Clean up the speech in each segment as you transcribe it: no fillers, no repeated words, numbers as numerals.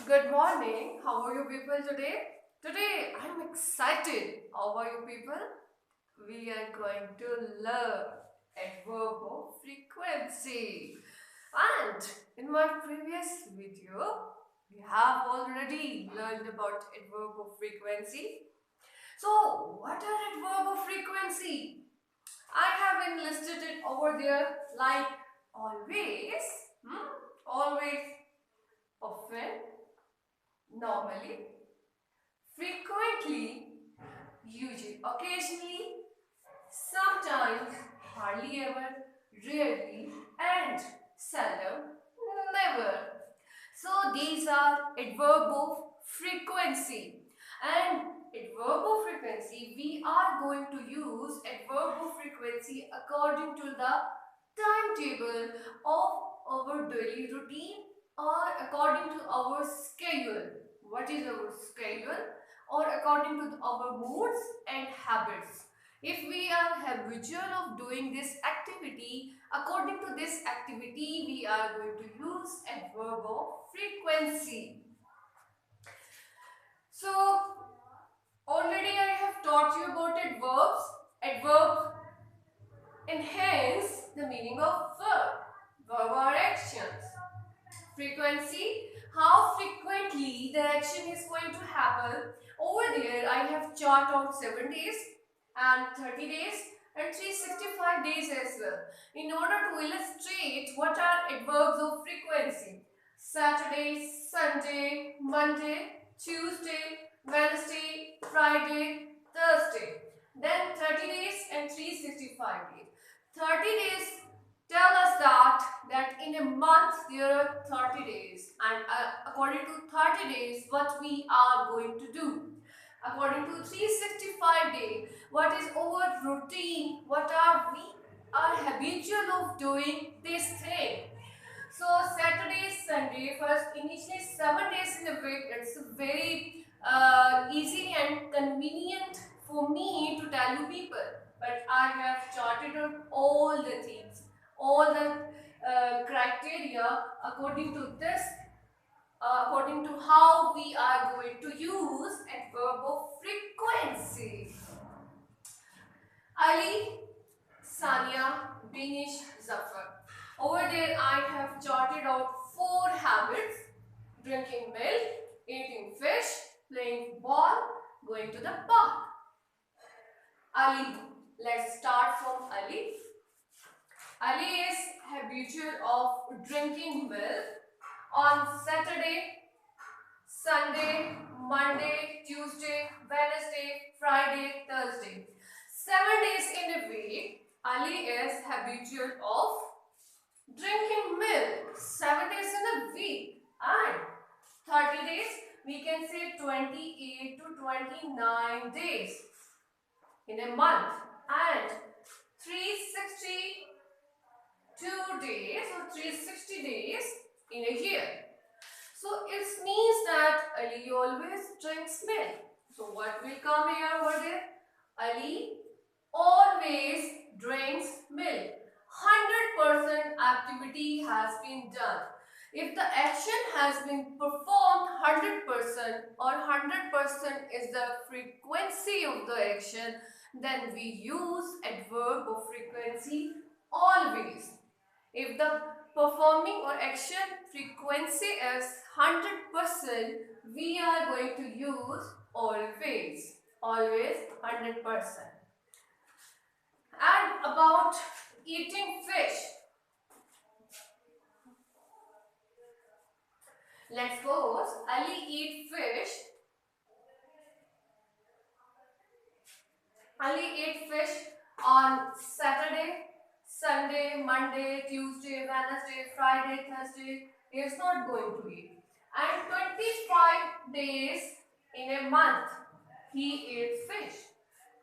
Good morning. How are you people today? Today I'm excited. How are you people? We are going to learn adverb of frequency. And in my previous video, we have already learned about adverb of frequency. So, what are adverb of frequency? I have enlisted it over there like always, always, often, normally, frequently, usually, occasionally, sometimes, hardly ever, rarely, and seldom, never. So these are adverb of frequency. And adverb of frequency, we are going to use adverb of frequency according to the timetable of our daily routine or according to our schedule. What is our schedule? Or according to our moods and habits. If we are habitual of doing this activity, according to this activity, we are going to use adverb of frequency. So, already I have taught you about adverbs. Adverb enhance the meaning of verb. Verb are actions. Frequency, how frequently the action is going to happen. Over there, I have chart out 7 days and 30 days and 365 days as well. In order to illustrate what are adverbs of frequency. Saturday, Sunday, Monday, Tuesday, Wednesday, Friday, Thursday. Then 30 days and 365 days. 30 days tell us that in a month there are 30 days, and according to 30 days what we are going to do. According to 365 days, what is our routine, what are we are habitual of doing this thing. So Saturday, Sunday, first initially 7 days in a week, it's very easy and convenient for me to tell you people. But I have charted out all the things, all the criteria according to this, according to how we are going to use adverb of frequency. Ali, Sania, Binish, Zafar. Over there I have charted out 4 habits: drinking milk, eating fish, playing ball, going to the park. Ali, let's start from Ali. Ali is habitual of drinking milk on Saturday, Sunday, Monday, Tuesday, Wednesday, Friday, Thursday. 7 days in a week, Ali is habitual of drinking milk. 7 days in a week, and 30 days, we can say 28 to 29 days in a month, and 362 days or 360 days in a year. So it means that Ali always drinks milk. So what will come here over there? Ali always drinks milk. 100% activity has been done. If the action has been performed 100% or 100% is the frequency of the action, then we use adverb of frequency always. If the performing or action frequency is 100%, we are going to use always. Always 100%. And about eating fish. Let's suppose Ali eat fish. Ali ate fish on Saturday, Sunday, Monday, Tuesday, Wednesday, Friday, Thursday. He is not going to eat. And 25 days in a month he ate fish.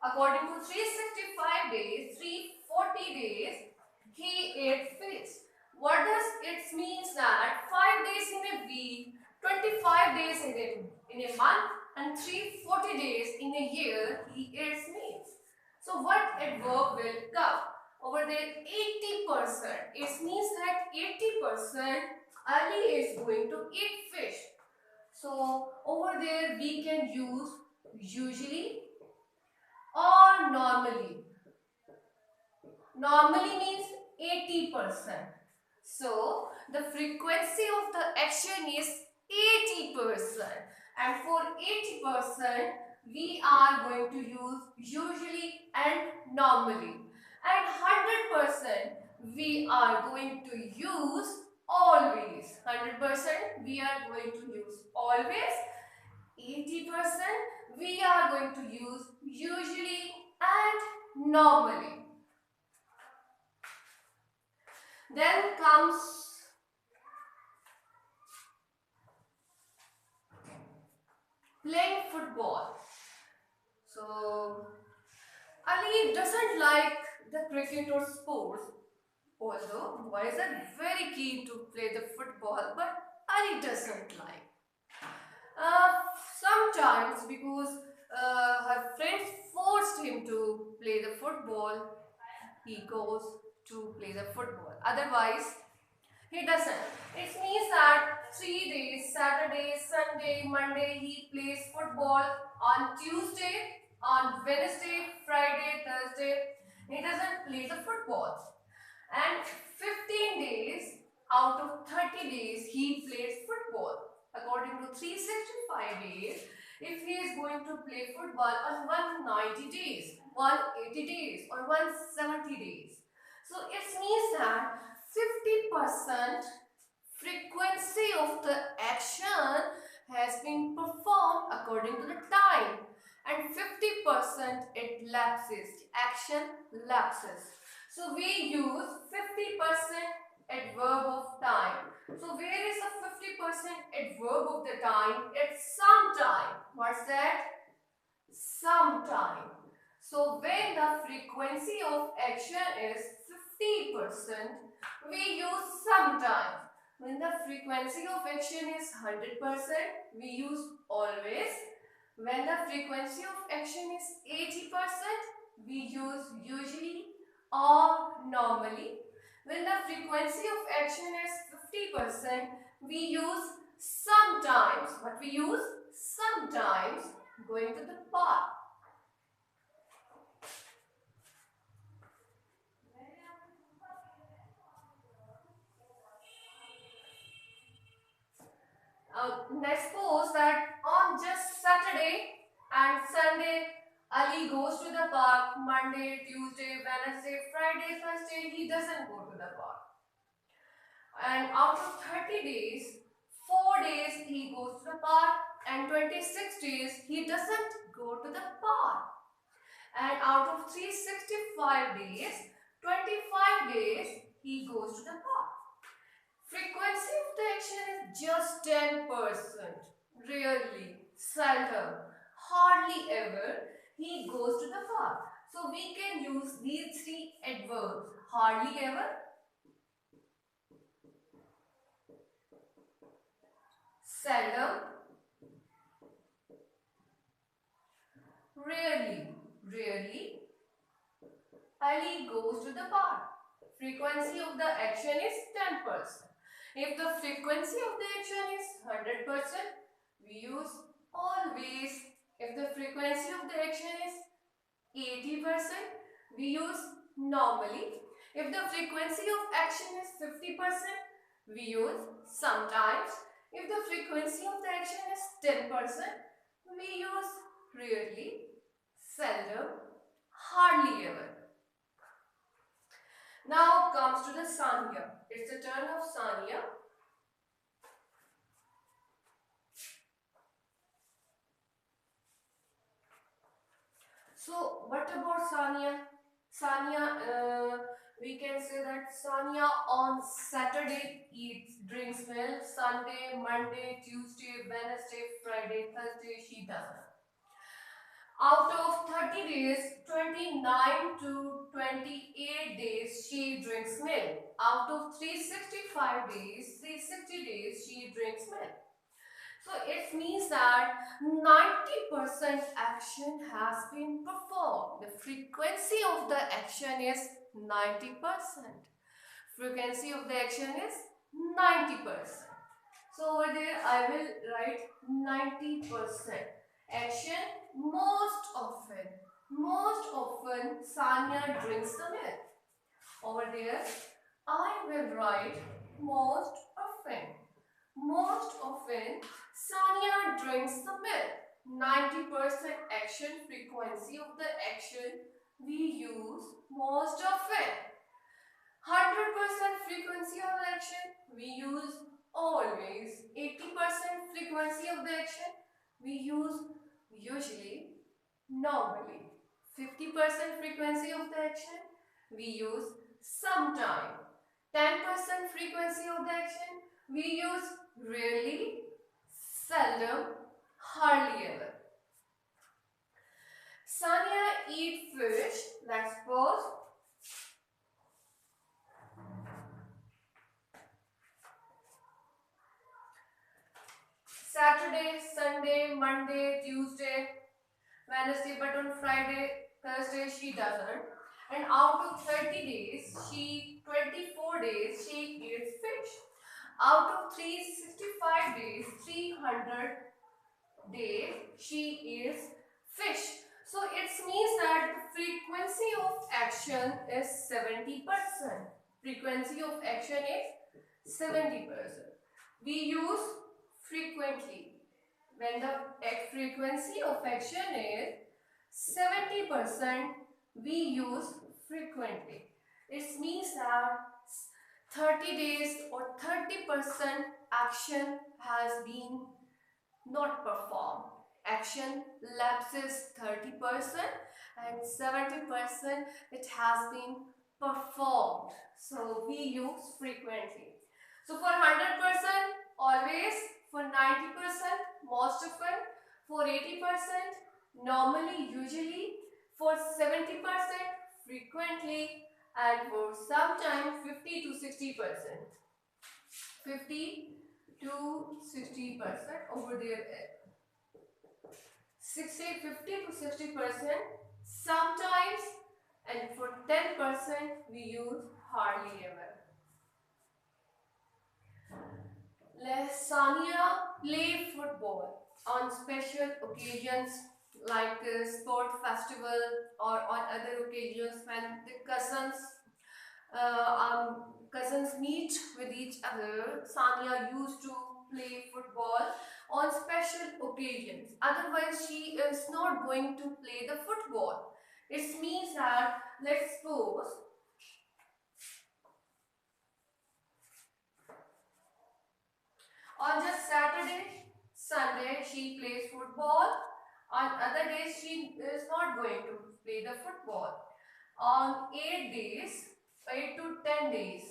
According to 365 days, 340 days, he ate fish. What does it means that 5 days in a week, 25 days in a month, and 340 days in a year, he eats meat. So what adverb will come? Over there 80%. It means that 80% Ali is going to eat fish. So over there we can use usually or normally. Normally means 80%. So the frequency of the action is 80%. And for 80% we are going to use usually and normally. And 100% we are going to use always. 100% we are going to use always. 80% we are going to use usually and normally. Then comes playing football. So Ali doesn't like the cricket or sports, although boys are very keen to play the football, but Ali doesn't like. Uh, Sometimes because her friends forced him to play the football, he goes to play the football. Otherwise, he doesn't. It means that 3 days, Saturday, Sunday, Monday, he plays football. On Tuesday, on Wednesday, Friday, Thursday, he doesn't play the football. And 15 days out of 30 days, he plays football. According to 365 days, if he is going to play football on 190 days, 180 days, or 170 days. So it means that 50% frequency of the action has been performed according to the time, and 50% it lapses, action lapses. So we use 50% adverb of time. So where is the 50% adverb of the time? It's sometime. What's that? Sometime. So when the frequency of action is 50%, we use sometime. When the frequency of action is 100%, we use always. When the frequency of action is 80%, we use usually or normally. When the frequency of action is 50%, we use sometimes. What we use? Sometimes. Going to the park. Let's suppose that on just Saturday and Sunday, Ali goes to the park. Monday, Tuesday, Wednesday, Friday, Thursday, he doesn't go to the park. And out of 30 days, 4 days he goes to the park, and 26 days he doesn't go to the park. And out of 365 days, 25 days he goes to the park. Frequency of the action is just 10%. Rarely, seldom, hardly ever he goes to the park. So we can use these three adverbs. Hardly ever, seldom, rarely. Rarely, Ali goes to the park. Frequency of the action is 10%. If the frequency of the action is 100%, we use always. If the frequency of the action is 80%, we use normally. If the frequency of action is 50%, we use sometimes. If the frequency of the action is 10%, we use rarely, seldom, hardly ever. Now comes to the Sanya. It's the turn of Sanya. So what about Sanya? Sanya, we can say that Sanya on Saturday eats, drinks milk. Sunday, Monday, Tuesday, Wednesday, Friday, Thursday, she doesn't. Out of 30 days, 29 to 28 days she drinks milk. Out of 365 days, 360 days she drinks milk. So it means that 90% action has been performed. The frequency of the action is 90%. Frequency of the action is 90%. So over there I will write 90%. Action, most often. Most often Sanya drinks the milk. Over there I will write most often. Most often Sanya drinks the milk. 90% action, frequency of the action we use most often. 100% frequency of the action we use always. 80% frequency of the action we use usually, normally. 50% frequency of the action we use sometime. 10% frequency of the action we use rarely, seldom, hardly ever. Sanya eat fish. Let's pause. Saturday, Sunday, Monday, Tuesday, Wednesday, but on Friday, Thursday she doesn't. And out of 30 days, 24 days she eats fish. Out of 365 days, 300 days she eats fish. So it means that the frequency of action is 70%. Frequency of action is 70%. We use frequently. When the frequency of action is 70%, we use frequently. It means that 30 days or 30% action has been not performed. Action lapses 30% and 70% it has been performed. So we use frequently. So for 100% always, for 90% most often, for 80% normally, usually, for 70% frequently, and for sometime 50 to 60%. 50 to 60% over there. 50 to 60% sometimes, and for 10% we use hardly ever. Let Sanya play football on special occasions like sport festival or on other occasions when the cousins meet with each other. Sanya used to play football on special occasions. Otherwise, she is not going to play the football. It means that, let's suppose, on just Saturday, Sunday, she plays football. On other days, she is not going to play the football. On 8 days, 8 to 10 days,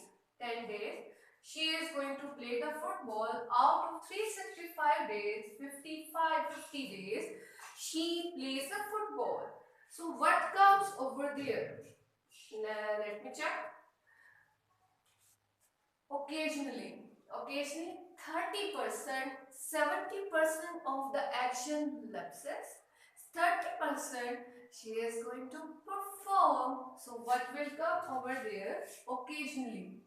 10 days, she is going to play the football. Out of 365 days, 50 days, she plays the football. So what comes over there? Let me check. Occasionally, 30%, 70% of the action lapses. 30% she is going to perform. So what will come over there? Occasionally.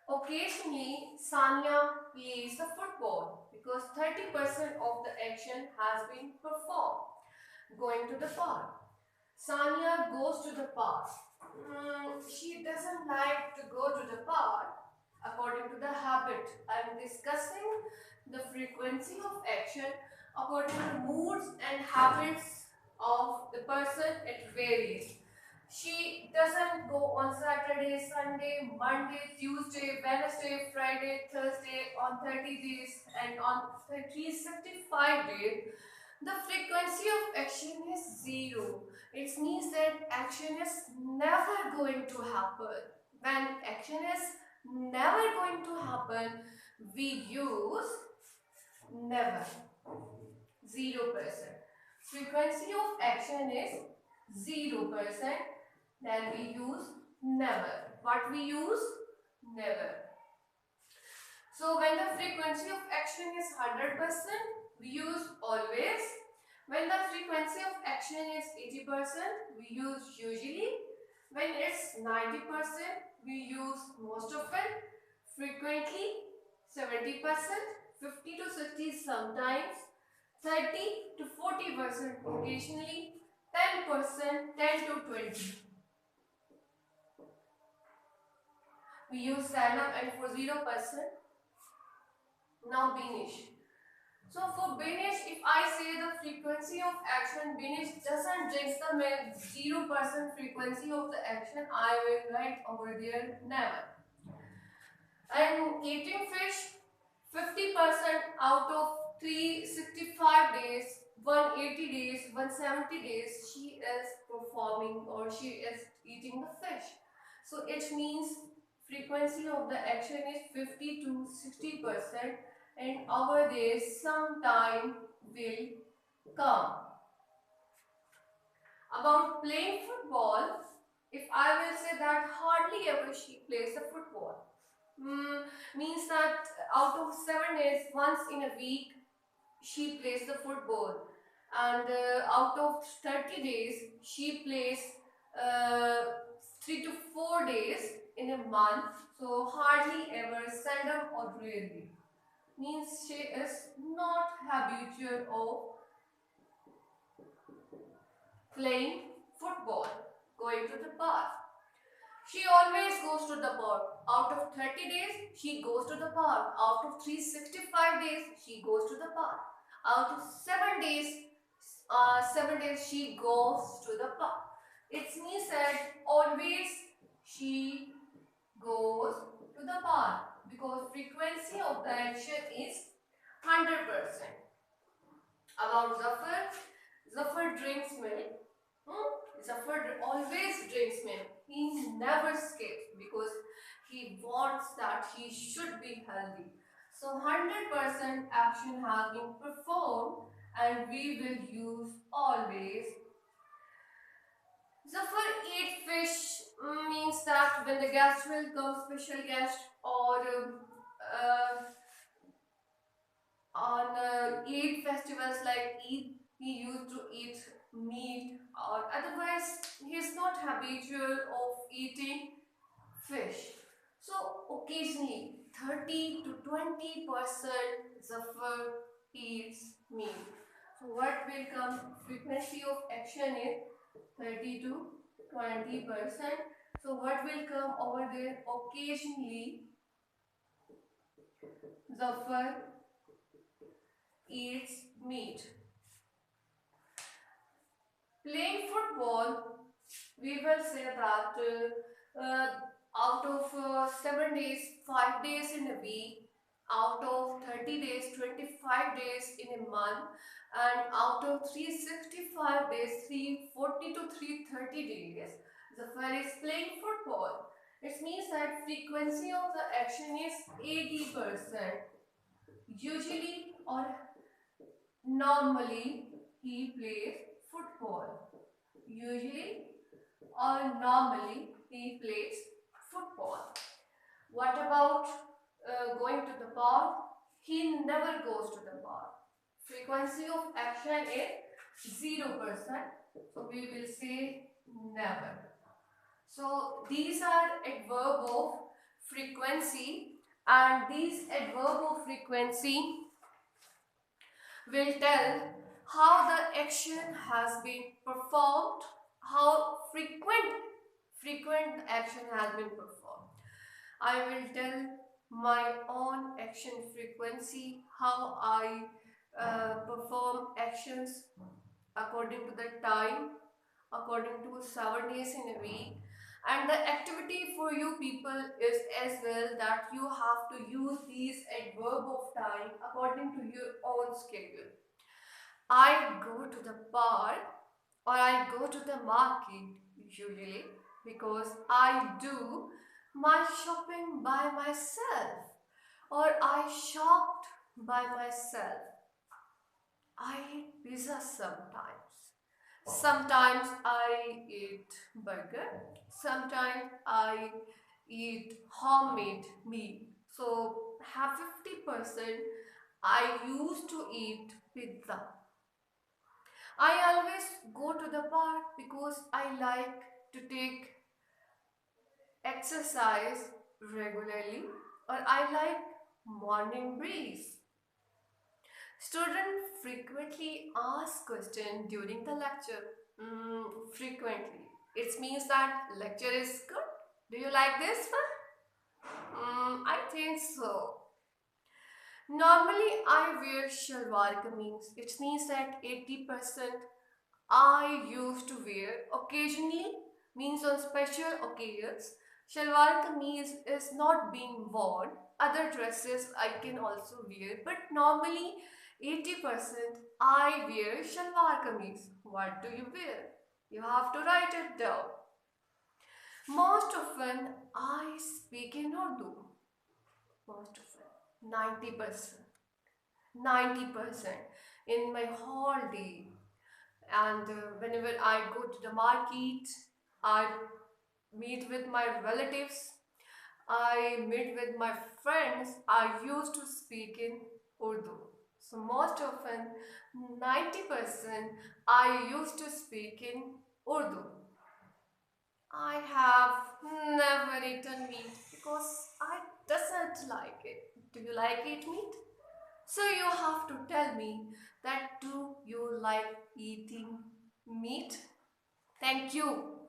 Occasionally, Sanya plays the football because 30% of the action has been performed. Going to the park. Sanya goes to the park. She doesn't like to go to the park according to the habit. I am discussing the frequency of action according to moods and habits of the person. It varies. She doesn't go on Saturday, Sunday, Monday, Tuesday, Wednesday, Friday, Thursday on 30 days and on 365 days. The frequency of action is zero. It means that action is never going to happen. When action is never going to happen, we use never. 0%. Frequency of action is 0%. Then we use never. What we use? Never. So when the frequency of action is 100%, we use always. When the frequency of action is 80%, we use usually. When it's 90%, we use most often, frequently, 70%, 50 to 60 sometimes, 30 to 40% occasionally, 10%, 10 to 20. We use Sanam, and for 0%, now Benish. So for Benish, if I say the frequency of action, Benish doesn't drinks the milk, 0% frequency of the action, I will write over there never. And eating fish, 50% out of 365 days, 180 days, 170 days, she is performing or she is eating the fish. So it means frequency of the action is 50 to 60%, and our days some time will come. About playing football, if I will say that hardly ever she plays the football. Means that out of 7 days, once in a week, she plays the football, and out of 30 days, she plays uh, 3 to 4 days in a month. So hardly ever, seldom or rarely. Means she is not habitual of playing football, going to the park. She always goes to the park. Out of 30 days, she goes to the park. Out of 365 days, she goes to the park. Out of 7 days she goes to the park. It means that always she goes to the park because frequency of the action is 100%. About Zafar, Zafar drinks milk. Zafar always drinks milk. He never skips because he wants that he should be healthy. So 100% action has been performed, and we will use always. Zafar eat fish means that when the guest will come, special guest, or on Eid festivals like Eid, he used to eat meat, or otherwise he is not habitual of eating fish. So occasionally 30 to 20% Zafar eats meat. So what will come? Frequency of action is 30 to 20%. So what will come over there? Occasionally Zafar eats meat. Playing football, we will say that out of 7 days, 5 days in a week, out of 30 days, 25 days in a month, and out of 365 days, 340 to 330 days, Zafar is playing football. It means that frequency of the action is 80%. Usually or normally he plays football. Usually or normally he plays football. What about going to the park? He never goes to the park. Frequency of action is 0%. So we will say never. So these are adverb of frequency, and these adverb of frequency will tell how the action has been performed, how frequent action has been performed. I will tell my own action frequency, how I perform actions according to the time, according to 7 days in a week. And the activity for you people is as well that you have to use these adverb of time according to your own schedule. I go to the park or I go to the market usually because I do my shopping by myself, or I shopped by myself. I eat pizza sometimes. Sometimes I eat burger. Sometimes I eat homemade meal. So have 50% I used to eat pizza. I always go to the park because I like to take exercise regularly, or I like morning breeze. Students frequently ask questions during the lecture. Frequently. It means that lecture is good. Do you like this one? I think so. Normally, I wear shalwar kameez. It means that 80% I used to wear occasionally, means on special occasions. Shalwar kameez is not being worn. Other dresses I can also wear, but normally 80% I wear shalwar kameez. What do you wear? You have to write it down. Most often I speak in Urdu. Most often, 90%. 90% in my whole day. And whenever I go to the market, I meet with my relatives, I meet with my friends, I used to speak in Urdu. So most often, 90% I used to speak in Urdu. I have never eaten meat because I doesn't like it. Do you like it meat? So you have to tell me that do you like eating meat? Thank you.